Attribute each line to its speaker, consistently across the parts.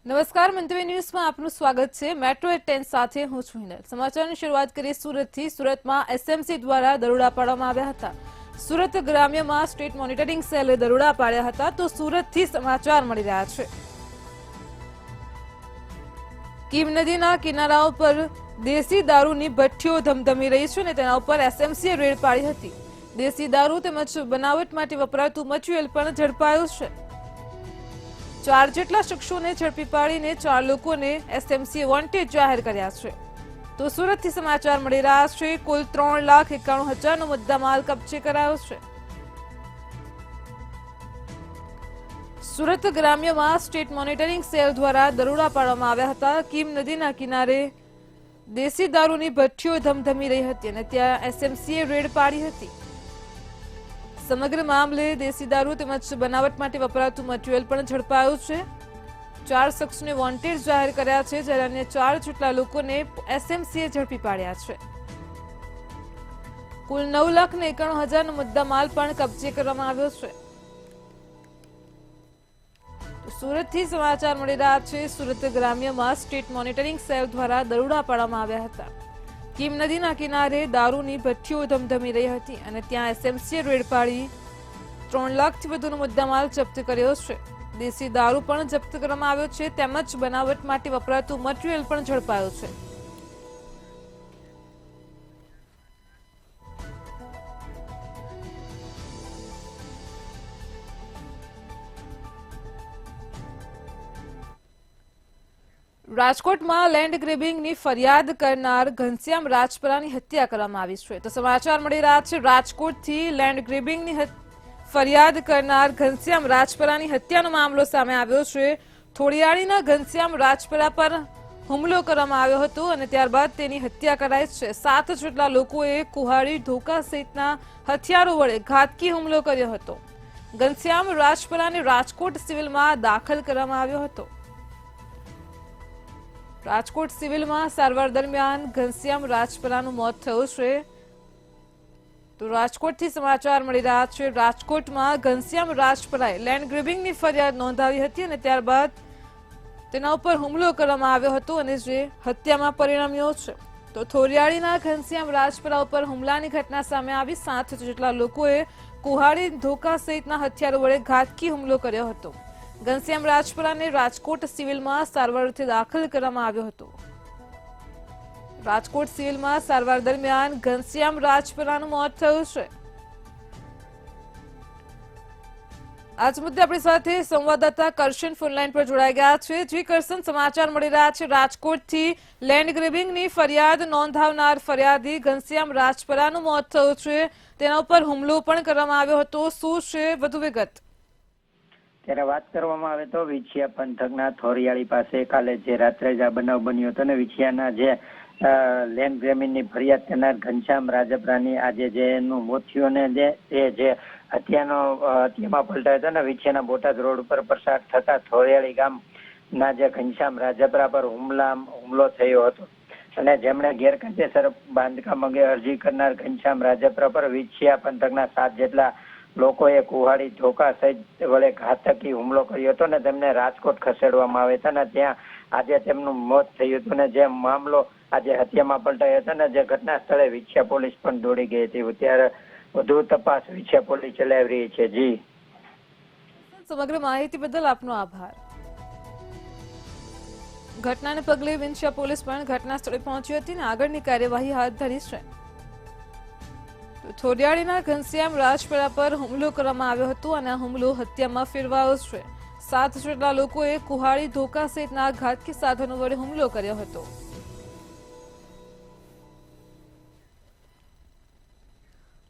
Speaker 1: નમસ્કાર મંતવ્ય ન્યૂઝમાં આપનું સ્વાગત છે। મેટ્રો એટ 10 સાથે હું છું હિનલ। સમાચારની શરૂઆત કરીએ સુરતથી। સુરતમાં એસએમસી દ્વારા દરોડા પાડવામાં આવ્યા હતા। સુરત ગ્રામ્યમાં સ્ટેટ મોનિટરિંગ સેલે દરોડા પાડ્યા હતા। તો સુરતથી સમાચાર મળી રહ્યા છે। કીમ નદીના કિનારાઓ પર દેશી દારૂની ભઠ્ઠીઓ ધમધમી રહી છે અને તેના ઉપર એસએમસીએ રેડ પાડી હતી। દેશી દારૂ તેમજ બનાવટ માટે વપરાતું મટીરીયલ પણ ઝડપાયું છે। 4 જેટલા શખ્સોને ઝડપી પાડીને 4 લોકોને એસએમસીએ વોન્ટેડ જાહેર કર્યા છે। તો સુરતથી સમાચાર મળી રહ્યા છે। કુલ 3,91,000નો મુદ્દામાલ કબજે કરાયો છે। સુરત ગ્રામ્યમાં સ્ટેટ મોનિટરિંગ સેલ દ્વારા દરોડા પાડવામાં આવ્યા હતા। કીમ નદીના કિનારે દેશી દારૂની ભઠ્ઠીઓ ધમધમી રહી હતી અને ત્યાં એસએમસીએ રેડ પાડી હતી। સમગ્ર મામલે દેશી દારૂ તેમજ બનાવટ માટે વપરાતું મટીરીયલ પણ ઝડપાયું છે। 4 શખ્સોને વોન્ટેડ જાહેર કર્યા છે જ્યારે અન્ય 4 જેટલા લોકોને એસએમસીએ ઝડપી પાડ્યા છે। કુલ 9,91,000નો મુદ્દામાલ પણ કબજે કરવામાં આવ્યો છે। સુરતથી સમાચાર મળી રહ્યા છે। સુરત ગ્રામ્યમાં સ્ટેટ મોનિટરિંગ સેલ દ્વારા દરોડા પાડવામાં આવ્યા હતા। કીમ નદીના કિનારે દારૂની ભઠ્ઠીઓ ધમધમી રહી હતી અને ત્યાં એસએમસીએ રેડ પાડી 3 લાખથી વધુનો મુદ્દામાલ જપ્ત કર્યો છે। દેશી દારૂ પણ જપ્ત કરવામાં આવ્યો છે તેમજ બનાવટ માટે વપરાતું મટીરીયલ પણ ઝડપાયું છે। રાજકોટમાં લેન્ડ ગ્રેબિંગની ફરિયાદ કરનાર ઘનશ્યામ રાજપરાની હત્યા કરવામાં આવી છે। તો સમાચાર મળી રહ્યા છે। રાજકોટથી લેન્ડ ગ્રેબિંગની ફરિયાદ કરનાર ઘનશ્યામ રાજપરાની હત્યાનો મામલો સામે આવ્યો છે। થોડિયાળીના ઘનશ્યામ રાજપરા પર હુમલો કરવામાં આવ્યો હતો અને ત્યારબાદ તેની હત્યા કરાઈ છે। 7 જેટલા લોકોએ કુહાડી ધોકા સહિતના હથિયારો વડે ઘાતકી હુમલો કર્યો હતો। ઘનશ્યામ રાજપરાને રાજકોટ સિવિલમાં દાખલ કરવામાં આવ્યો હતો। રાજકોટ સિવિલમાં સારવાર દરમિયાન ઘનશ્યામ રાજપરાનું મોત થયું છે। તો રાજકોટથી સમાચાર મળી રહ્યા છે। રાજકોટમાં ઘનશ્યામ રાજપરાએ લેન્ડ ગ્રેબિંગની ફરિયાદ નોંધાવી હતી અને ત્યારબાદ તેના ઉપર હુમલો કરવામાં આવ્યો હતો અને જે હત્યામાં પરિણમ્યો છે। તો થોરિયાળીના ઘનશ્યામ રાજપરા ઉપર હુમલાની ઘટના સામે આવી। 7 જેટલા લોકોએ કુહાડી ધોકા સહિતના હથિયારો વડે ઘાતકી હુમલો કર્યો હતો। ઘનશ્યામ રાજપરાને રાજકોટ સિવિલમાં સારવાર અર્થે દાખલ કરવામાં આવ્યો હતો। રાજકોટ સિવિલમાં સારવાર દરમિયાન ઘનશ્યામ રાજપરાનું મોત થયું છે। આજ મુદ્દે આપણી સાથે સંવાદદાતા કરશન ફોનલાઈન પર જોડાઈ ગયા છે। જી કરશન, સમાચાર મળી રહ્યા છે રાજકોટથી લેન્ડ ગ્રેબિંગની ફરિયાદ નોંધાવનાર ફરિયાદી ઘનશ્યામ રાજપરાનું મોત થયું છે, તેના ઉપર હુમલો પણ કરવામાં આવ્યો હતો। શું છે વધુ વિગત?
Speaker 2: ત્યારે વાત કરવામાં આવે તો વિછિયા પંથકના થોરિયાળી પાસે કાલે જે રાત્રે જ આ બનાવ બન્યો હતો ને વિછિયાના જે લેન્ડ ગ્રેબિંગની ફરિયાદ કરનાર ઘનશ્યામ રાજપરાની આજે જે એનું મોત થયું ને જે હત્યામાં પલટાયો હતો ને વિછિયાના બોટાદ રોડ ઉપર પસાર થતા થોરિયાળી ગામના જે ઘનશ્યામ રાજપરા પર હુમલો થયો હતો અને જેમણે ગેરકાયદેસર બાંધકામ અંગે અરજી કરનાર ઘનશ્યામ રાજપરા પર વિછિયા પંથકના 7 જેટલા લોકોએ કુહાડી ધોકા સહિત વડે ઘાતકી હુમલો કર્યો હતો ને તેમને રાજકોટ ખસેડવામાં આવ્યા હતા ને ત્યાં આજે તેમનું મોત થયું હતું ને જે મામલો આજે હત્યામાં પલટાયો હતો ને જે ઘટના સ્થળે વિછિયા પોલીસ પણ દોડી ગઈ હતી। ત્યારે વધુ તપાસ વિછિયા પોલીસ ચલાવી રહી છે। જી,
Speaker 1: સમગ્ર માહિતી બદલ આપનો આભાર। ઘટનાને પગલે વિછિયા પોલીસ પણ ઘટના સ્થળે પહોંચી હતી અને આગળની કાર્યવાહી હાથ ધરી છે। થોડિયાળીના ઘનશ્યામ રાજપરા પર હુમલો કરવામાં આવ્યો હતો અને આ હુમલો હત્યામાં ફેરવાયો છે। 7 જેટલા લોકોએ કુહાડી ધોકા સહિતના ઘાતકી સાધનો વડે હુમલો કર્યો હતો।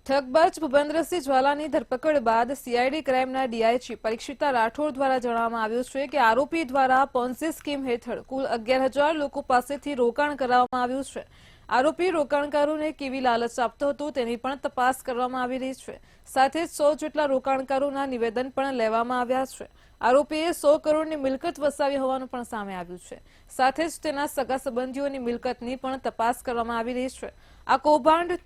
Speaker 1: ઠગબાજ ભૂપેન્દ્રસિંહ જ્વાલાની ધરપકડ બાદ સીઆઈડી ક્રાઇમના ડીઆઈજી પરીક્ષિતા રાઠોડ દ્વારા જણાવવામાં આવ્યું છે કે આરોપી દ્વારા પોન્સી સ્કીમ હેઠળ કુલ 11,000 લોકો પાસેથી રોકાણ કરાવવામાં આવ્યું છે। આરોપી રોકાણકારોને કેવી લાલચ આપતો હતો તેની પણ તપાસ કરવામાં આવી રહી છે। સાથે જ 100 જેટલા રોકાણકારોના નિવેદન પણ લેવામાં આવ્યા છે। આરોપીએ 100 કરોડની મિલકત વસાવી હોવાનું પણ સામે આવ્યું છે। સાથે જ તેના સગા સંબંધીઓની મિલકતની પણ તપાસ કરવામાં આવી રહી છે। આ કૌભાંડ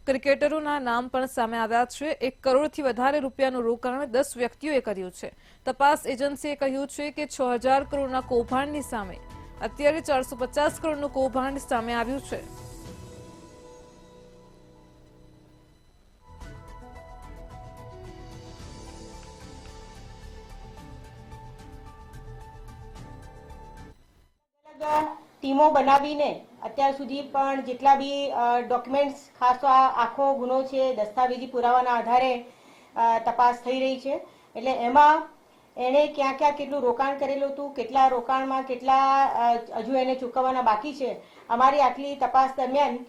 Speaker 1: ક્રિકેટરોના નામ પણ સામે આવ્યા છે. 1 કરોડથી વધારે રૂપિયાનું રોકાણ 10 વ્યક્તિઓએ કર્યું છે. તપાસ એજન્સીએ કહ્યું છે કે 6000 કરોડના કૌભાંડની સામે અત્યારે 450 કરોડનું કૌભાંડ સામે આવ્યું છે.
Speaker 3: ટીમો બનાવીને અત્યાર સુધી પણ જેટલા બી ડોક્યુમેન્ટ્સ, ખાસ તો આ આખો ગુનો છે દસ્તાવેજી પુરાવાના આધારે તપાસ થઈ રહી છે. એટલે એમાં એણે ક્યાં ક્યાં કેટલું રોકાણ કરેલું હતું, કેટલા રોકાણમાં કેટલા હજુ એને ચૂકવવાના બાકી છે. અમારી આટલી તપાસ દરમિયાન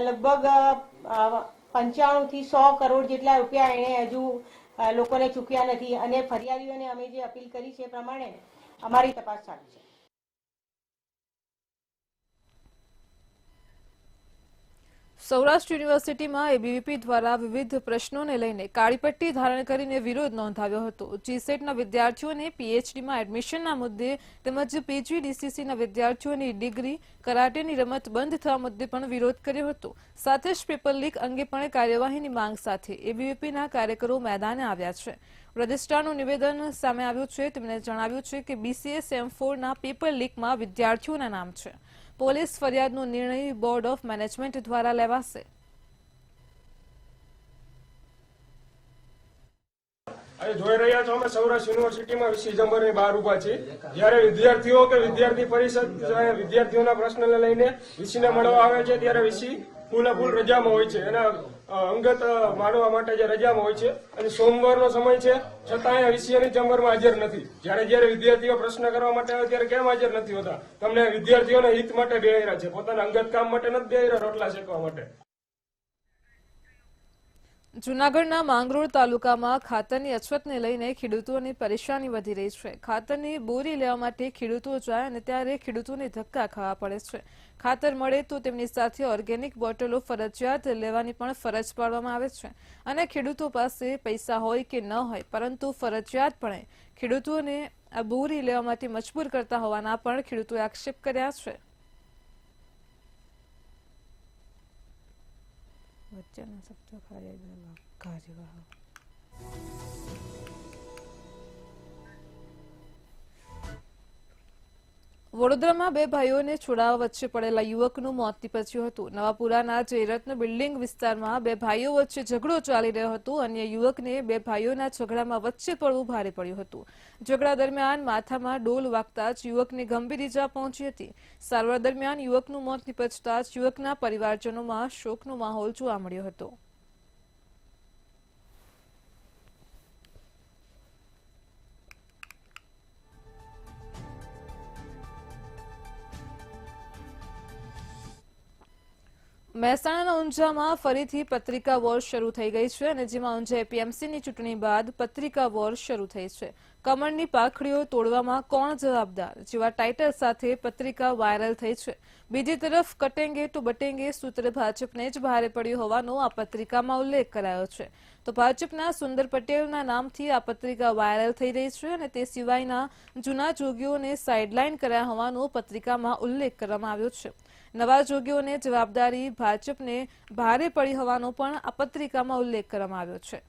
Speaker 3: લગભગ 95 થી 100 કરોડ જેટલા રૂપિયા એણે હજુ લોકોને ચૂક્યા નથી. અને ફરિયાદીઓને અમે જે અપીલ કરી છે એ પ્રમાણે અમારી તપાસ ચાલુ છે.
Speaker 1: સૌરાષ્ટ્ર યુનિવર્સિટીમાં એબીવીપી દ્વારા વિવિધ પ્રશ્નોને લઈને કાળીપટ્ટી ધારણ કરીને વિરોધ નોંધાવ્યો હતો. જીસેટના વિદ્યાર્થીઓને પીએચડીમાં એડમિશનના મુદ્દે તેમજ પીજીડીસીસીના વિદ્યાર્થીઓની ડિગ્રી કરાટેની રમત બંધ થવા મુદ્દે પણ વિરોધ કર્યો હતો. સાથે જ પેપર લીક અંગે પણ કાર્યવાહીની માંગ સાથે એબીવીપીના કાર્યકરો મેદાને આવ્યા છે. રજિસ્ટ્રારનું નિવેદન સામે આવ્યું છે. તેમણે જણાવ્યું છે કે બીસીએ સેમ4ના પેપર લીકમાં વિદ્યાર્થીઓના નામ છે. પોલીસ ફરિયાદનો નિર્ણય બોર્ડ ઓફ મેનેજમેન્ટ દ્વારા લેવાશે.
Speaker 4: જોઈ રહ્યા છો અમે સૌરાષ્ટ્ર યુનિવર્સિટીમાં 20 ડિસેમ્બરની બહાર ઉભા છીએ. જ્યારે વિદ્યાર્થીઓ કે વિદ્યાર્થી પરિષદ વિદ્યાર્થીઓના પ્રશ્નને લઈને વીસીને મળવા આવે છે ત્યારે વીસી ફૂલ રજામાં હોય છે. એના અંગત માનવા માટે જે રજામાં હોય છે અને સોમવારનો સમય છે છતાં અહીંયા વીસીએની ચેમ્બરમાં હાજર નથી. જ્યારે વિદ્યાર્થીઓ પ્રશ્ન કરવા માટે આવે ત્યારે કેમ હાજર નથી હોતા? તમને વિદ્યાર્થીઓના હિત માટે બેહર્યા છે, પોતાના અંગત કામ માટે નથી બેહર્યા, રોટલા શેકવા માટે.
Speaker 1: જૂનાગઢના માંગરોળ તાલુકામાં ખાતરની અછતને લઈને ખેડૂતોની પરેશાની વધી રહી છે. ખાતરની બોરી લેવા માટે ખેડૂતો જાય અને ત્યારે ખેડૂતોને ધક્કા ખાવા પડે છે. ખાતર મળે તો તેમની સાથે ઓર્ગેનિક બોટલો ફરજિયાત લેવાની પણ ફરજ પાડવામાં આવે છે. અને ખેડૂતો પાસે પૈસા હોય કે ન હોય, પરંતુ ફરજિયાતપણે ખેડૂતોને આ બોરી લેવા માટે મજબૂર કરતા હોવાના પણ ખેડૂતોએ આક્ષેપ કર્યા છે. વચ્ચેના શબ્દો કાર્યવાહ વડોદરામાં 2 ભાઈઓને છોડાવવા વચ્ચે પડેલા યુવકનું મોત નીપજ્યું હતું. નવાપુરાના જયરત્ન બિલ્ડિંગ વિસ્તારમાં 2 ભાઈઓ વચ્ચે ઝઘડો ચાલી રહ્યો હતો. અન્ય યુવકને 2 ભાઈઓના ઝઘડામાં વચ્ચે પડવું ભારે પડ્યું હતું. ઝઘડા દરમિયાન માથામાં ડોલ વાગતા જ યુવકને ગંભીર ઈજા પહોંચી હતી. સારવાર દરમિયાન યુવકનું મોત નીપજતા જ યુવકના પરિવારજનોમાં શોકનો માહોલ જોવા મળ્યો હતો. મહેસાણાના ઊંઝામાં ફરીથી પત્રિકા વોર શરૂ થઈ ગઈ છે અને જેમાં ઊંઝા એપીએમસીની ચૂંટણી બાદ પત્રિકા વોર શરૂ થઈ છે. કમળની પાંખડીઓ તોડવામાં કોણ જવાબદાર જેવા ટાઇટલ સાથે પત્રિકા વાયરલ થઈ છે. બીજી તરફ કટેંગે તો બટેંગે સૂત્ર ભાજપને જ ભારે પડ્યું હોવાનો આ પત્રિકામાં ઉલ્લેખ કરાયો છે. તો ભાજપના સુંદર પટેલના નામથી આ પત્રિકા વાયરલ થઈ રહી છે અને તે સિવાયના જૂના જોગીઓને સાઇડલાઇન કર્યા હોવાનો પત્રિકામાં ઉલ્લેખ કરવામાં આવ્યો છે. નવા જોગીઓને જવાબદારી ભાજપને ભારે પડી હોવાનો પણ આ પત્રિકામાં ઉલ્લેખ કરવામાં આવ્યો છે.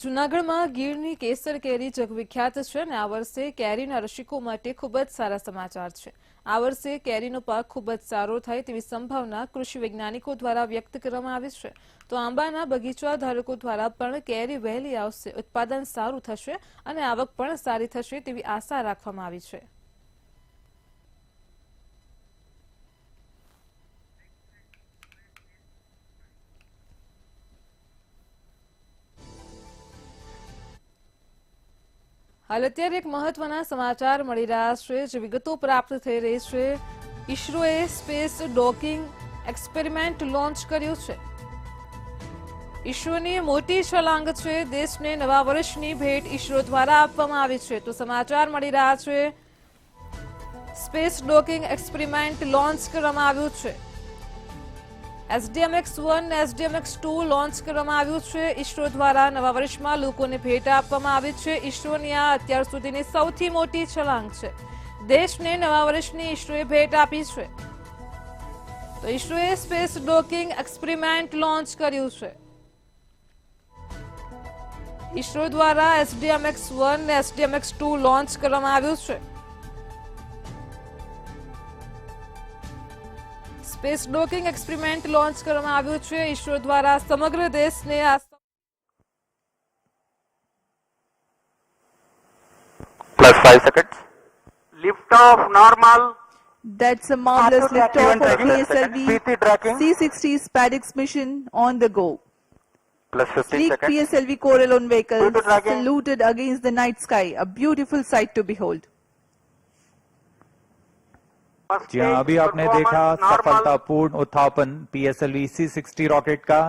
Speaker 1: જૂનાગઢમાં ગીરની કેસર કેરી જગવિખ્યાત છે અને આ વર્ષે કેરીના રસિકો માટે ખૂબ જ સારા સમાચાર છે. આ વર્ષે કેરીનો પાક ખૂબ જ સારો થાય તેવી સંભાવના કૃષિ વૈજ્ઞાનિકો દ્વારા વ્યક્ત કરવામાં આવી છે. તો આંબાના બગીચા ધારકો દ્વારા પણ કેરી વહેલી આવશે, ઉત્પાદન સારું થશે અને આવક પણ સારી થશે તેવી આશા રાખવામાં આવી છે. હાલ અત્યારે એક મહત્વના સમાચાર મળી રહ્યા છે, જે વિગતો પ્રાપ્ત થઈ રહી છે. ઇસરોએ સ્પેસ ડોકિંગ એક્સપેરિમેન્ટ લોન્ચ કર્યું છે. ઇસરોની મોટી છલાંગ છે. દેશને નવા વર્ષની ભેટ ઇસરો દ્વારા આપવામાં આવી છે. તો સમાચાર મળી રહ્યા છે સ્પેસ ડોકિંગ એક્સપેરિમેન્ટ લોન્ચ કરવામાં આવ્યું છે. SDMX-1 SDMX-2 લોન્ચ કરવામાં આવ્યું છે. ઇસરો દ્વારા નવા વર્ષમાં લોકોને ભેટ આપવામાં આવી છે. ઇસરોની આ અત્યાર સુધીની સૌથી મોટી છલાંગ છે. દેશને નવા વર્ષની ઇસરોએ ભેટ આપી છે. તો ઇસરોએ સ્પેસ ડોકિંગ એક્સપેરિમેન્ટ લોન્ચ કર્યું છે. ઇસરો દ્વારા SDMX-1 SDMX-2 લોન્ચ કરવામાં આવ્યું છે. સ્પેસ ડોકિંગ એક્સપેરિમેન્ટ લોન્ચ કરવામાં આવ્યું છે. ઇસરો દ્વારા સમગ્ર દેશને આ
Speaker 5: +5 seconds. Lift off normal.
Speaker 6: That's a marvelous
Speaker 5: Auto tracking,
Speaker 6: liftoff of
Speaker 5: tracking,
Speaker 6: PSLV
Speaker 5: PT tracking.
Speaker 6: C-60 SpaceX mission on the go.
Speaker 5: +15
Speaker 6: Sleek
Speaker 5: seconds.
Speaker 6: PSLV core-alone vehicle
Speaker 5: Auto tracking.
Speaker 6: saluted against the night sky, a beautiful sight to behold.
Speaker 5: First
Speaker 7: जी हाँ,
Speaker 5: stage
Speaker 7: अभी आपने
Speaker 5: performance
Speaker 7: देखा
Speaker 5: normal.
Speaker 7: सफलतापूर्ण उत्थापन PSLV C-60 rocket का.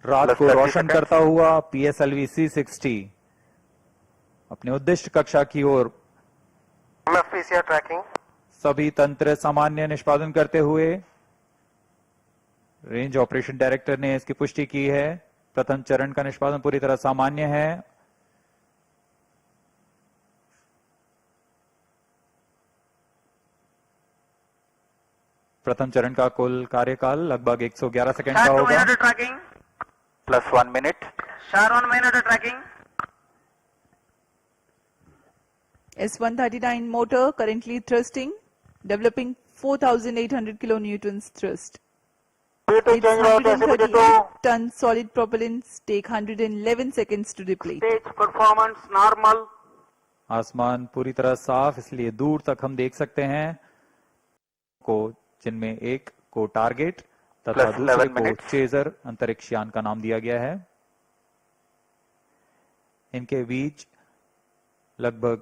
Speaker 7: रात
Speaker 5: Plus
Speaker 7: को
Speaker 5: 30
Speaker 7: रोशन
Speaker 5: seconds.
Speaker 7: करता हुआ PSLV C-60 अपने उद्दिष्ट कक्षा की ओर
Speaker 5: PCR tracking.
Speaker 7: सभी तंत्र सामान्य निष्पादन करते हुए रेंज ऑपरेशन डायरेक्टर ने इसकी पुष्टि की है. प्रथम चरण का निष्पादन पूरी तरह सामान्य है. प्रथम चरण का कुल कार्यकाल लगभग 111 सेकंड का
Speaker 5: Start 2
Speaker 7: होगा.
Speaker 5: minute tracking. +1 minute. Start 1 minute tracking.
Speaker 6: S-139 motor currently thrusting, developing 4,800 kilonewtons thrust.
Speaker 5: P2
Speaker 6: Its
Speaker 5: change route SPG2.
Speaker 6: 138-ton solid propellants take 111 seconds to deplete.
Speaker 5: Stage performance normal.
Speaker 7: आसमान पूरी तरह साफ, इसलिए दूर तक हम देख सकते हैं को, जिनमें एक को टारगेट तथा
Speaker 5: Plus
Speaker 7: दूसरे
Speaker 5: 11
Speaker 7: को
Speaker 5: minutes.
Speaker 7: चेजर अंतरिक्ष यान का नाम दिया गया है. इनके बीच लगभग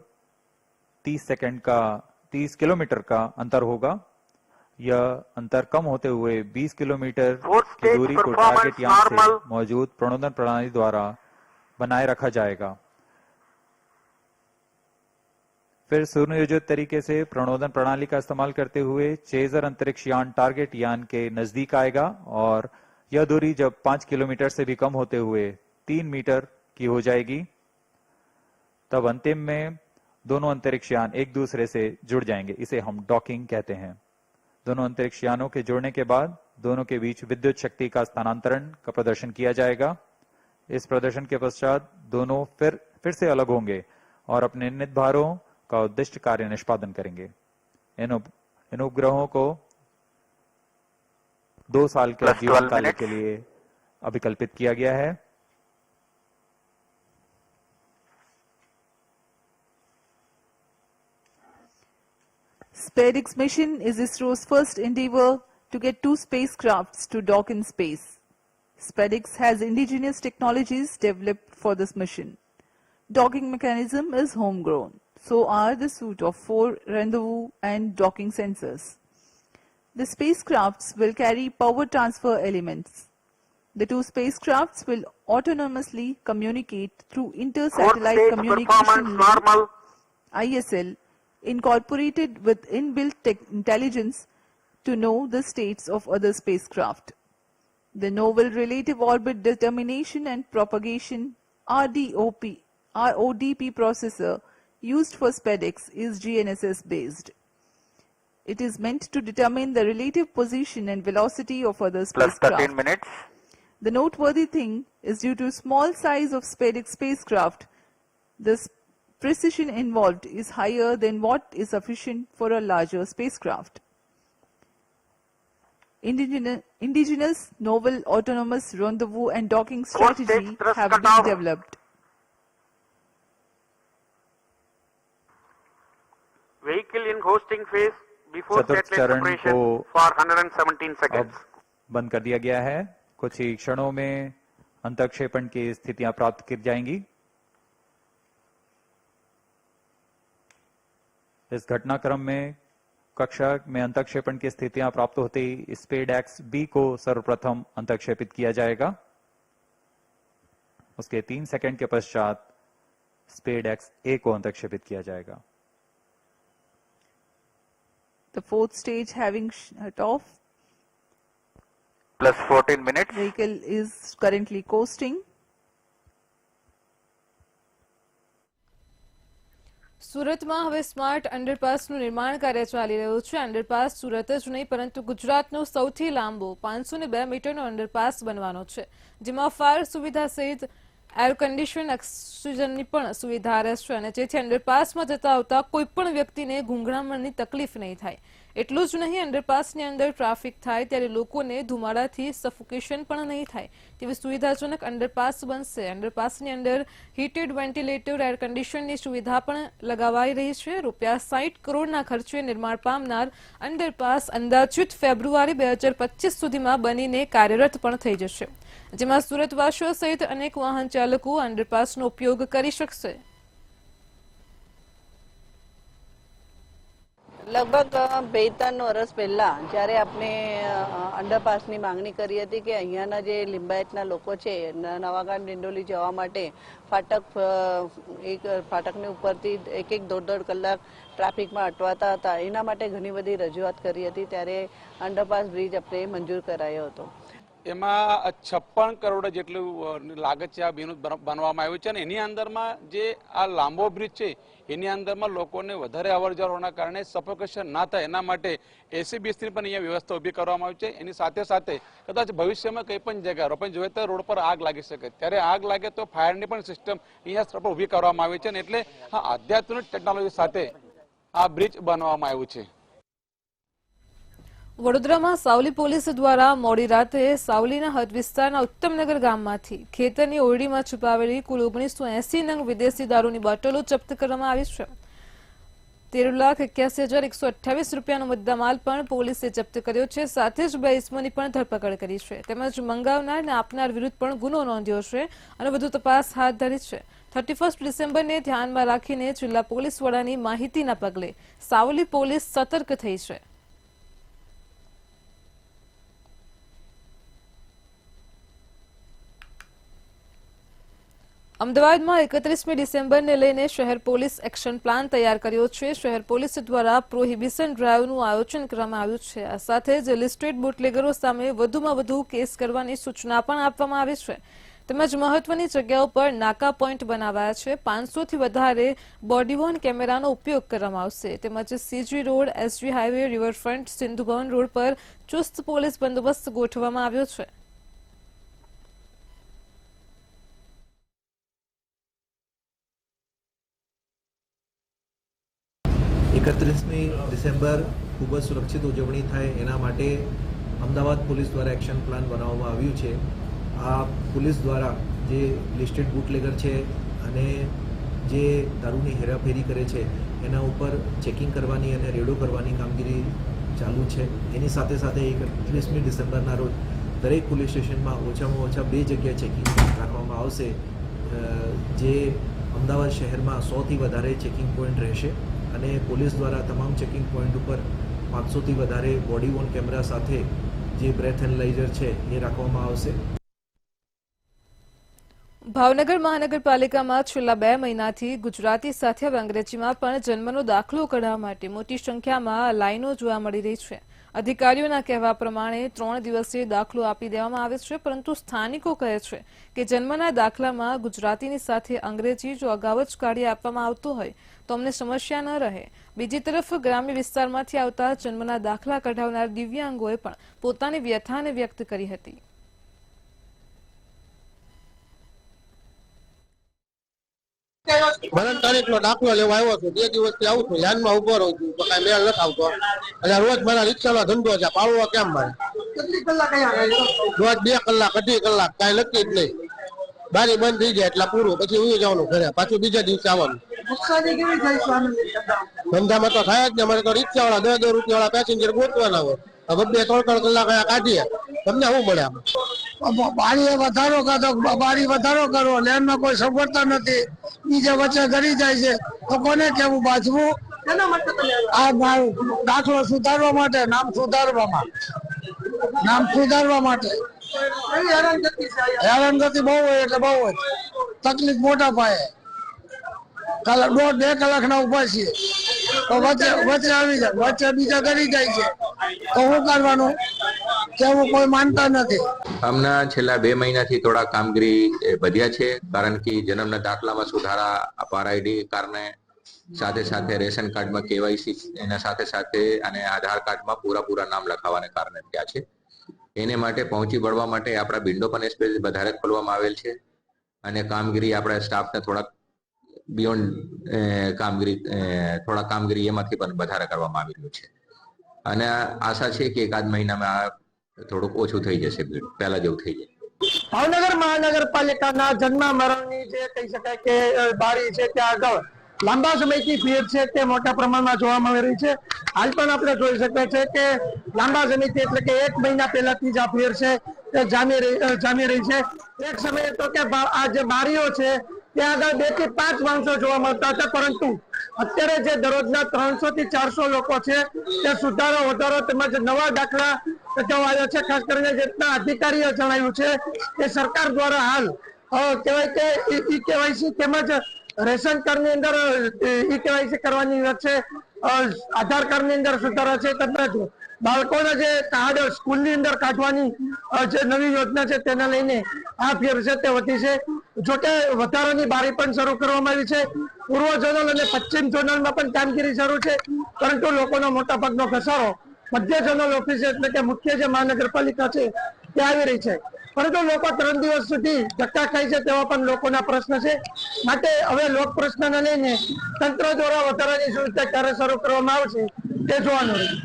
Speaker 7: 30 किलोमीटर का अंतर होगा. यह अंतर कम होते हुए 20 किलोमीटर
Speaker 5: Fourth
Speaker 7: की
Speaker 5: stage
Speaker 7: दूरी को
Speaker 5: performance
Speaker 7: टारगेट यान से
Speaker 5: normal.
Speaker 7: मौजूद प्रणोदन प्रणाली द्वारा बनाए रखा जाएगा. फिर सुनियोजित तरीके से प्रणोदन प्रणाली का इस्तेमाल करते हुए चेजर अंतरिक्ष यान टारगेट यान के नजदीक आएगा और यह दूरी जब 5 किलोमीटर से भी कम होते हुए 3 मीटर की हो जाएगी, तब अंतिम में दोनों अंतरिक्ष यान एक दूसरे से जुड़ जाएंगे. इसे हम डॉकिंग कहते हैं. दोनों अंतरिक्ष यानों के जुड़ने के बाद दोनों के बीच विद्युत शक्ति का स्थानांतरण का प्रदर्शन किया जाएगा. इस प्रदर्शन के पश्चात दोनों फिर से अलग होंगे और अपने नियत भारों का उद्दिष्ट कार्य निष्पादन करेंगे. इन उपग्रहों को 2 साल के
Speaker 5: Plus
Speaker 7: जीवन
Speaker 5: 12
Speaker 7: काल
Speaker 5: minutes.
Speaker 7: के लिए अभिकल्पित किया गया है.
Speaker 6: SpaceX mission is ISRO's first endeavor to get 2 spacecrafts to dock in space. SpaceX has indigenous technologies developed for this mission. Docking mechanism is homegrown. So are the suite of 4 rendezvous and docking sensors. The spacecrafts will carry power transfer elements. The 2 spacecrafts will autonomously communicate through
Speaker 5: Fourth
Speaker 6: inter-satellite
Speaker 5: stage
Speaker 6: communication
Speaker 5: performance
Speaker 6: link,
Speaker 5: normal.
Speaker 6: ISL, incorporated with inbuilt intelligence to know the states of other spacecraft. The Novel Relative Orbit Determination and Propagation RODP processor used for SpaceX is GNSS based. It is meant to determine the relative position and velocity of other
Speaker 5: Plus
Speaker 6: spacecraft.
Speaker 5: 13 minutes.
Speaker 6: The noteworthy thing is due to small size of SpaceX spacecraft, the precision involved is higher than what is sufficient for a larger spacecraft. Indigenous novel autonomous rendezvous and docking
Speaker 5: Fourth stage
Speaker 6: strategy
Speaker 5: thrust
Speaker 6: have
Speaker 5: cutoff.
Speaker 6: been developed.
Speaker 5: Vehicle in hosting phase before
Speaker 7: चतुर्थ
Speaker 5: satellite
Speaker 7: चरण
Speaker 5: separation
Speaker 7: को
Speaker 5: for 117 seconds.
Speaker 7: अब बंद कर दिया गया है. कुछ ही क्षणों में अंतक्षेपण की स्थितियां प्राप्त की जाएंगी. इस घटनाक्रम में कक्षा में अंतक्षेपण की स्थितियां प्राप्त होते ही स्पेडएक्स बी को सर्वप्रथम अंतक्षेपित किया जाएगा. उसके 3 सेकंड के पश्चात स्पेडएक्स ए को अंतक्षेपित किया जाएगा.
Speaker 6: The fourth stage having shut off.
Speaker 5: Plus 14 minutes.
Speaker 6: Vehicle is currently coasting.
Speaker 1: સુરતમાં હવે સ્માર્ટ અંડરપાસનું નિર્માણ કાર્ય ચાલી રહ્યું છે. અંડરપાસ સુરત જ નહીં પરંતુ ગુજરાતનો સૌથી લાંબો 502 મીટરનો અંડરપાસ બનવાનો છે, જેમાં ફાયર સુવિધા સહિત એર કન્ડિશન ઓક્સિજનની પણ સુવિધા રહેશે અને જેથી અંડરપાસમાં જતા આવતા કોઈપણ વ્યક્તિને ગૂંગળામણની તકલીફ નહીં થાય. એટલું જ નહીં, અંડરપાસની અંદર ટ્રાફિક થાય ત્યારે લોકોને ધુમાડાથી સફોકેશન પણ નહીં થાય તેવી સુવિધાજનક અંડરપાસ બનશે. અંડરપાસની અંદર હીટેડ વેન્ટિલેટર, એર કન્ડિશનની સુવિધા પણ લગાવાઈ રહી છે. ₹60 કરોડના ખર્ચે નિર્માણ પામનાર અંડરપાસ અંદાજિત ફેબ્રુઆરી 2025 સુધીમાં બનીને કાર્યરત પણ થઈ જશે, જેમાં સુરતવાસીઓ સહિત અનેક વાહન ચાલકો અંડરપાસનો ઉપયોગ કરી શકશે.
Speaker 8: લગભગ 2-3 વર્ષ પહેલા જ્યારે આપણે અંડરપાસની માંગણી કરી હતી કે અહીંયાના જે લિંબાયતના લોકો છે નવાગામ ડિંડોલી જવા માટે ફાટકની ઉપરથી 1-1.5 કલાક ટ્રાફિકમાં અટવાતા હતા. એના માટે ઘણી બધી રજૂઆત કરી હતી. ત્યારે અંડરપાસ બ્રિજ આપણે મંજૂર કરાયો હતો.
Speaker 9: એમાં 56 કરોડ જેટલું લાગત છે આ બ્રિજ બનવામાં આવ્યું છે અને એની અંદરમાં જે આ લાંબો બ્રિજ છે એની અંદરમાં લોકોને વધારે અવરજવર હોવાના કારણે સફોકેશન ના થાય એના માટે એસીબીસની પણ અહીંયા વ્યવસ્થા ઊભી કરવામાં આવી છે. એની સાથે સાથે કદાચ ભવિષ્યમાં કંઈ પણ જગ્યા રોપણ જોઈએ તો રોડ પર આગ લાગી શકે, ત્યારે આગ લાગે તો ફાયરની પણ સિસ્ટમ અહીંયા સ્થળ પર ઊભી કરવામાં આવી છે અને એટલે આ આધ્યાત્મિક ટેકનોલોજી સાથે આ બ્રિજ બનાવવામાં આવ્યું છે.
Speaker 1: વડોદરામાં સાવલી પોલીસ દ્વારા મોડી રાતે સાવલીના હદ વિસ્તારના ઉત્તમનગર ગામમાંથી ખેતરની ઓરડીમાં છુપાવેલી કુલ 1980 નંગ વિદેશી દારૂની બોટલો જપ્ત કરવામાં આવી છે. ₹13,81,128નો મુદ્દામાલ પણ પોલીસે જપ્ત કર્યો છે. સાથે જ 2 ઇસમોની પણ ધરપકડ કરી છે, તેમજ મંગાવનાર અને આપનાર વિરુદ્ધ પણ ગુનો નોંધ્યો છે અને વધુ તપાસ હાથ ધરી છે. 31 ડિસેમ્બરને ધ્યાનમાં રાખીને જિલ્લા પોલીસ વડાની માહિતીના પગલે સાવલી પોલીસ સતર્ક થઈ છે. અમદાવાદમાં 31મી ડિસેમ્બરને લઈને શહેર પોલીસ એક્શન પ્લાન તૈયાર કર્યો છે. શહેર પોલીસ દ્વારા પ્રોહિબિશન ડ્રાઈવનું આયોજન કરવામાં આવ્યું છે. આ સાથે જ લિસ્ટેડ બુટલેગરો સામે વધુમાં વધુ કેસ કરવાની સૂચના પણ આપવામાં આવી છે. તેમજ મહત્વની જગ્યાઓ પર નાકા પોઈન્ટ બનાવાયા છે. 500થી વધારે બોડીવોર્ન કેમેરાનો ઉપયોગ કરવામાં આવશે. તેમજ CG road, SG highway, riverfront, Sindhu Bhavan road પર ચુસ્ત પોલીસ બંદોબસ્ત ગોઠવવામાં આવ્યો છે.
Speaker 10: 31મી ડિસેમ્બર ખૂબ જ સુરક્ષિત ઉજવણી થાય એના માટે અમદાવાદ પોલીસ દ્વારા એક્શન પ્લાન બનાવવામાં આવ્યું છે. આ પોલીસ દ્વારા જે લિસ્ટેડ બુટલેગર છે અને જે દારૂની હેરાફેરી કરે છે એના ઉપર ચેકિંગ કરવાની અને રેડો કરવાની કામગીરી ચાલુ છે. એની સાથે સાથે 31મી ડિસેમ્બરના રોજ દરેક પોલીસ સ્ટેશનમાં ઓછામાં ઓછા 2 જગ્યાએ ચેકિંગ રાખવામાં આવશે. જે અમદાવાદ શહેરમાં 100થી વધારે ચેકિંગ પોઈન્ટ રહેશે અને પોલીસ દ્વારા તમામ ચેકિંગ પોઈન્ટ ઉપર 500થી વધારે બોડી વોર્ન કેમેરા સાથે જે બ્રેથ એનાલાઇઝર છે એ રાખવામાં આવશે.
Speaker 1: ભાવનગર મહાનગરપાલિકામાં છેલ્લા 2 મહિનાથી ગુજરાતી સાથે હવે અંગ્રેજીમાં પણ જન્મનો દાખલો કઢાવવા માટે મોટી સંખ્યામાં લાઈનો જોવા મળી રહી છે. અધિકારીઓના કહેવા પ્રમાણે 3 દિવસીય દાખલો આપી દેવામાં આવે છે, પરંતુ સ્થાનિકો કહે છે કે જન્મના દાખલામાં ગુજરાતીની સાથે અંગ્રેજી જો અગાઉ જ કાઢી આપવામાં આવતું હોય તો અમને સમસ્યા ન રહે. બીજી તરફ ગ્રામ્ય વિસ્તારમાંથી આવતા જન્મના દાખલા કઢાવનાર દિવ્યાંગોએ પણ પોતાની વ્યથાને વ્યક્ત કરી હતી.
Speaker 11: મને તારીખનો દાખલો લેવા આવ્યો છું. 2 દિવસથી આવું છું, લાઈનમાં ઉભો રહું છું, કઈ મેળ નથી આવતો. એટલે રોજ મારા રિક્ષાનો ધંધો છે, પાળવો કેમ મારે? રોજ 2 કલાક 2.5 કલાક કઈ નક્કી જ નહીં. બારી બંધ થઈ જાય એટલે પૂરું, પછી ઉઈ જવાનું ઘરે, પાછું બીજા દિવસે આવવાનું. ધંધામાં તો થાય જ ને. અમારે તો રિક્ષા વાળા 10 રૂપિયા વાળા પેસેન્જર ગોતવાના હોય. 2-3 કલાક અહીંયા કાઢીએ, તમને શું મળે? બારી વધારો કરો, લેનમાં કોઈ સગવડતા નથી, બીજા વચ્ચે ઘડી જાય છે તો કોને કેવું બાજવું? આ દાખલો સુધારવા માટે, નામ સુધારવા માટે હેરાનગતિ બહુ હોય, એટલે બહુ હોય તકલીફ મોટા પાયે. 1.5-2 કલાકના ઉભા છીએ. તો વચ્ચે આવી જાય, વચ્ચે બીજા કરી જાય છે તો શું કરવાનું કેવું કોઈ માનતા નથી.
Speaker 12: હમણાં છેલ્લા 2 મહિનાથી થોડા કામગીરી વધ્યા છે, કારણ કે જન્મના દાખલામાં સુધારા, અપાર આઈડી કારણે સાથે સાથે રેશન કાર્ડમાં કેવાયસી એના સાથે સાથે અને આધાર કાર્ડમાં પૂરા નામ લખાવવાને કારણે થયા છે. એને માટે પહોંચી વળવા માટે આપણા વિન્ડો પણ સ્પેસ વધારે ખોલવામાં આવેલ છે અને કામગીરી આપણા સ્ટાફને થોડાક બિયોન્ડ કામગીરી એમાંથી પણ વધારે કરવામાં આવી રહ્યું છે અને આશા છે કે 1 મહિનામાં આ થોડુંક ઓછું થઈ જશે, ભીડ પહેલા જેવું થઈ જાય.
Speaker 11: ભાવનગર મહાનગરપાલિકાના જન્મ મરણની જે કહી શકાય કે બારી છે ત્યાં આગળ લાંબા સમયથી ભીડ છે તે મોટા પ્રમાણમાં જોવા મળી રહી છે. હાલ પણ આપણે જોઈ શકીએ છીએ કે લાંબા સમયથી એટલે કે 1 મહિના પહેલાથી જ આ ભીડ છે તે જામી રહી છે. એક સમયે તો કે આ જે બારીઓ છે ત્યાં આગળ 2 થી 5 માણસો જોવા મળતા હતા, પરંતુ અત્યારે જે દરરોજના 300 થી 400 લોકો છે તે સુધારો વધારો તેમજ નવા દાખલા આવ્યા છે. ખાસ કરીને જેટલા અધિકારીઓ જણાવ્યું છે કે સરકાર દ્વારા હાલ કહેવાય કે ઈ કેવાયસી તેમજ રેશન કાર્ડની અંદર ઈ કેવાયસી કરવાની વચ્ચે આધાર કાર્ડની અંદર સુધારા છે, તેમજ બાળકોના જે કાર્ડ સ્કૂલની અંદર કાઢવાની જે નવી યોજના છે તેને લઈને આ ભીડ છે તે વધી છે. જોકે વધારાની બારી પણ શરૂ કરવામાં આવી છે. પૂર્વ ઝોનલ અને પશ્ચિમ ઝોનલમાં પણ કામગીરી શરૂ છે, પરંતુ લોકોનો મોટા ભાગનો ઘસારો મધ્ય ઝોનલ ઓફિસ એટલે કે મુખ્ય જે મહાનગરપાલિકા છે ત્યાં આવી રહી છે. પરંતુ લોકો 3 દિવસ સુધી ધક્કા ખાય છે તેવા પણ લોકોના પ્રશ્ન છે. માટે હવે લોક પ્રશ્નને લઈને તંત્ર દ્વારા વધારાની સુવિધા ક્યારે શરૂ કરવામાં આવશે તે જોવાનું રહ્યું.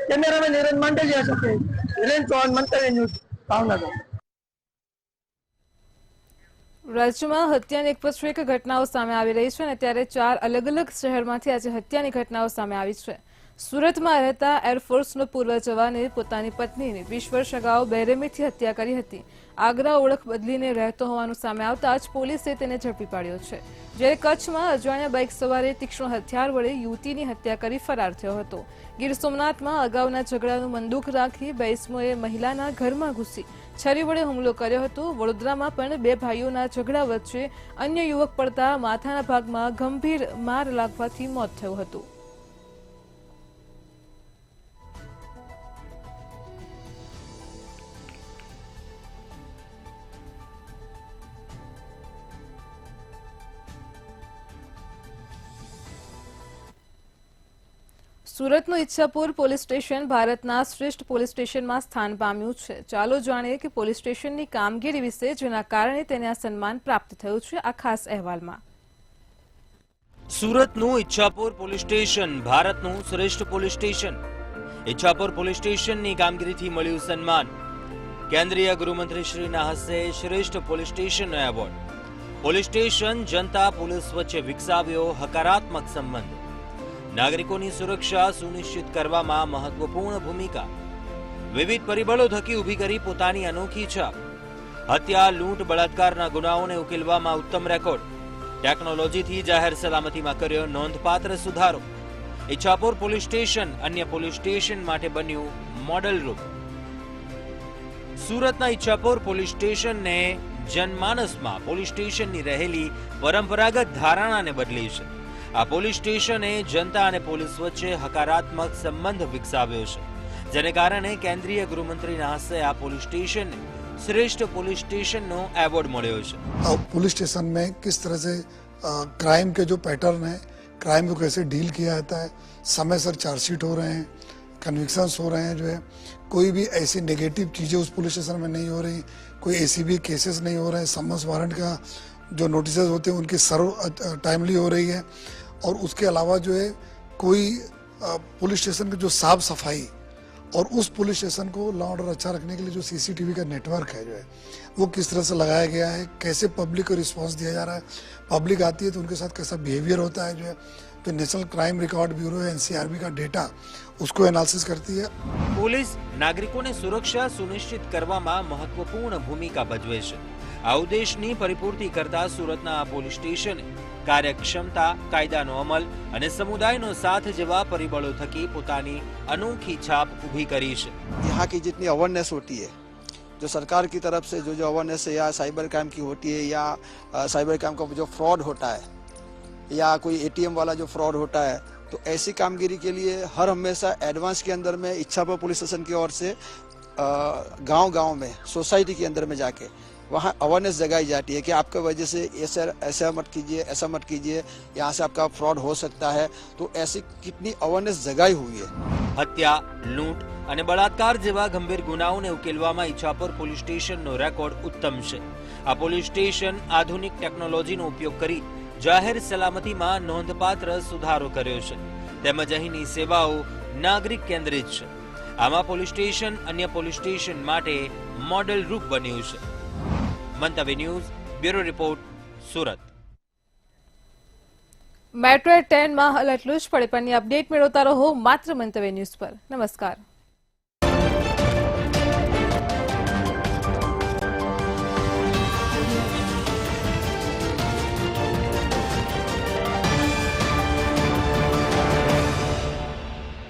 Speaker 11: કેમેરામેન નિરંજન માંડલિયા સાથે વિરેન ચૌહાણ, મંતવ્ય ન્યૂઝ, ભાવનગર.
Speaker 1: રાજ્યમાં હત્યાની એક પછી એક ઘટનાઓ સામે આવી રહી છે અને ત્યારે 4 અલગ અલગ શહેરમાંથી આજે હત્યાની ઘટનાઓ સામે આવી છે. સુરતમાં રહેતા એરફોર્સનો પૂર્વ જવાને પોતાની પત્નીની 20 વર્ષ અગાઉ બેરહેમીથી હત્યા કરી હતી. આગ્રા ઓળખ બદલીને રહેતો હોવાનું સામે આવતા જ પોલીસે તેને ઝડપી પાડ્યો છે. જ્યારે કચ્છમાં અજાણ્યા બાઇક સવારે તીક્ષ્ણ હથિયાર વડે યુવતીની હત્યા કરી ફરાર થયો હતો. ગીર સોમનાથમાં અગાઉના ઝઘડાનું બંદૂક રાખી 2 ઇસમોએ મહિલાના ઘરમાં ઘૂસી છરી વડે હુમલો કર્યો હતો. વડોદરામાં પણ 2 ભાઈઓના ઝઘડા વચ્ચે અન્ય યુવક પડતા માથાના ભાગમાં ગંભીર માર લાગવાથી મોત થયું હતું. સુરતનું ઈચ્છાપુર પોલીસ સ્ટેશન ભારતના શ્રેષ્ઠ પોલીસ સ્ટેશનમાં સ્થાન પામ્યું છે. ચાલો જાણીએ કે પોલીસ સ્ટેશનની કામગીરી વિશે, જેના કારણે તેને આ સન્માન પ્રાપ્ત થયું છે. આ ખાસ અહેવાલમાં
Speaker 13: સુરતનું ઈચ્છાપુર પોલીસ સ્ટેશન ભારતનું શ્રેષ્ઠ પોલીસ સ્ટેશન. ઈચ્છાપુર પોલીસ સ્ટેશનની કામગીરીથી મળ્યું સન્માન. કેન્દ્રીય ગૃહમંત્રી શ્રીના હસ્તે શ્રેષ્ઠ પોલીસ સ્ટેશનનો એવોર્ડ. પોલીસ સ્ટેશન જનતા પોલીસ વચ્ચે વિકસાવ્યો હકારાત્મક સંબંધ. નાગરિકોની સુરક્ષા સુનિશ્ચિત કરવામાં મહત્વપૂર્ણ ભૂમિકા. વિવિધ પરિબળો થકી ઊભી કરી પોતાની અનોખી છાપ. હત્યા, લૂંટ, બળાત્કારના ગુનાઓને ઉકેલવામાં ઉત્તમ રેકોર્ડ. ટેકનોલોજીથી જાહેર સલામતીમાં કર્યો નોંધપાત્ર સુધારો. ઈચ્છાપુર પોલીસ સ્ટેશન અન્ય પોલીસ સ્ટેશન માટે બન્યું મોડલરૂપ. સુરતના ઈચ્છાપુર પોલીસ સ્ટેશનને જનમાનસમાં પોલીસ સ્ટેશનની રહેલી પરંપરાગત ધારણાને બદલી છે. આ પોલીસ સ્ટેશને જનતા અને પોલીસ વચ્ચે હકારાત્મક સંબંધ વિકસાવ્યો છે, જેને કારણે કેન્દ્રીય ગૃહમંત્રીના હસ્તે આ પોલીસ સ્ટેશનને श्रेष्ठ पुलिस स्टेशन नो अवार्ड મળ્યો છે।
Speaker 14: पुलिस स्टेशन में किस तरह से क्राइम के जो पैटर्न है, क्राइम को कैसे डील किया जाता है, समय सर चार्जशीट हो रहे हैं, कन्विक्शंस हो रहे हैं, जो है कोई भी ऐसी नेगेटिव चीज़ें उस पुलिस स्टेशन में नहीं हो रही, कोई ऐसी केसेस नहीं हो रहे हैं, समन्स वारंट का जो नोटिस होते हैं उनकी सर्व टाइमली हो रही है। और उसके अलावा जो है कोई पुलिस स्टेशन की जो साफ सफाई और उस पुलिस स्टेशन को लॉ ऑर्डर अच्छा रखने के लिए जो सीसीटीवी का नेटवर्क है जो है वो किस तरह से लगाया गया है, कैसे पब्लिक को रिस्पांस दिया जा रहा है, पब्लिक आती है तो उनके साथ कैसा बिहेवियर होता है, जो है तो नेशनल क्राइम रिकॉर्ड ब्यूरो है एनसीआरबी का डेटा उसको एनालिसिस करती है।
Speaker 13: पुलिस नागरिकों ने सुरक्षा सुनिश्चित करवामां महत्वपूर्ण भूमिका भजवे छे। आ उद्देशनी परिपूर्ति करता सूरतना पोलीस स्टेशने कार्यक्षमता, कायदानो अमल अने समुदायनो साथ जेवा परिबळो थकी पोतानी अनोखी छाप ऊभी करी छे।
Speaker 15: यहाँ की जितनी अवेयरनेस होती है, जो सरकार की तरफ से जो अवेयरनेस है या साइबर क्राइम की होती है या साइबर क्राइम का जो फ्रॉड होता है या कोई एटीएम वाला जो फ्रॉड होता है तो ऐसी कामगिरी के लिए हर हमेशा एडवांस के अंदर में इच्छापुर पुलिस स्टेशन की ओर से गांव-गांव में सोसाइटी के अंदर में जाके वहाँ अवेयरनेस जगाई जाती है कि आपके वजह से ऐसा मत कीजिए, ऐसा मत कीजिए, यहाँ से आपका फ्रॉड हो सकता है। तो ऐसी कितनी अवेयरनेस जगाई हुई है।
Speaker 13: હત્યા, લૂંટ અને બળાત્કાર જેવા ગંભીર ગુનાઓને ઉકેલવામાં ઈચ્છાપુર પોલીસ સ્ટેશનનો રેકોર્ડ ઉત્તમ છે. આ પોલીસ સ્ટેશન આધુનિક ટેકનોલોજીનો ઉપયોગ કરી જાહેર સલામતીમાં નોંધપાત્ર સુધારો કર્યો છે તેમજ અહીંની સેવાઓ નાગરિક કેન્દ્રિત છે. આમાં પોલીસ સ્ટેશન અન્ય પોલીસ સ્ટેશન માટે મોડેલ રૂપ બન્યું છે. મંતવ્ય news bureau report, Surat.
Speaker 1: Metro 10 માં હાલ એટલું જ. પડે પણની અપડેટ મેળવતા રહો માત્ર મંતવ્ય ન્યૂઝ પર. નમસ્કાર.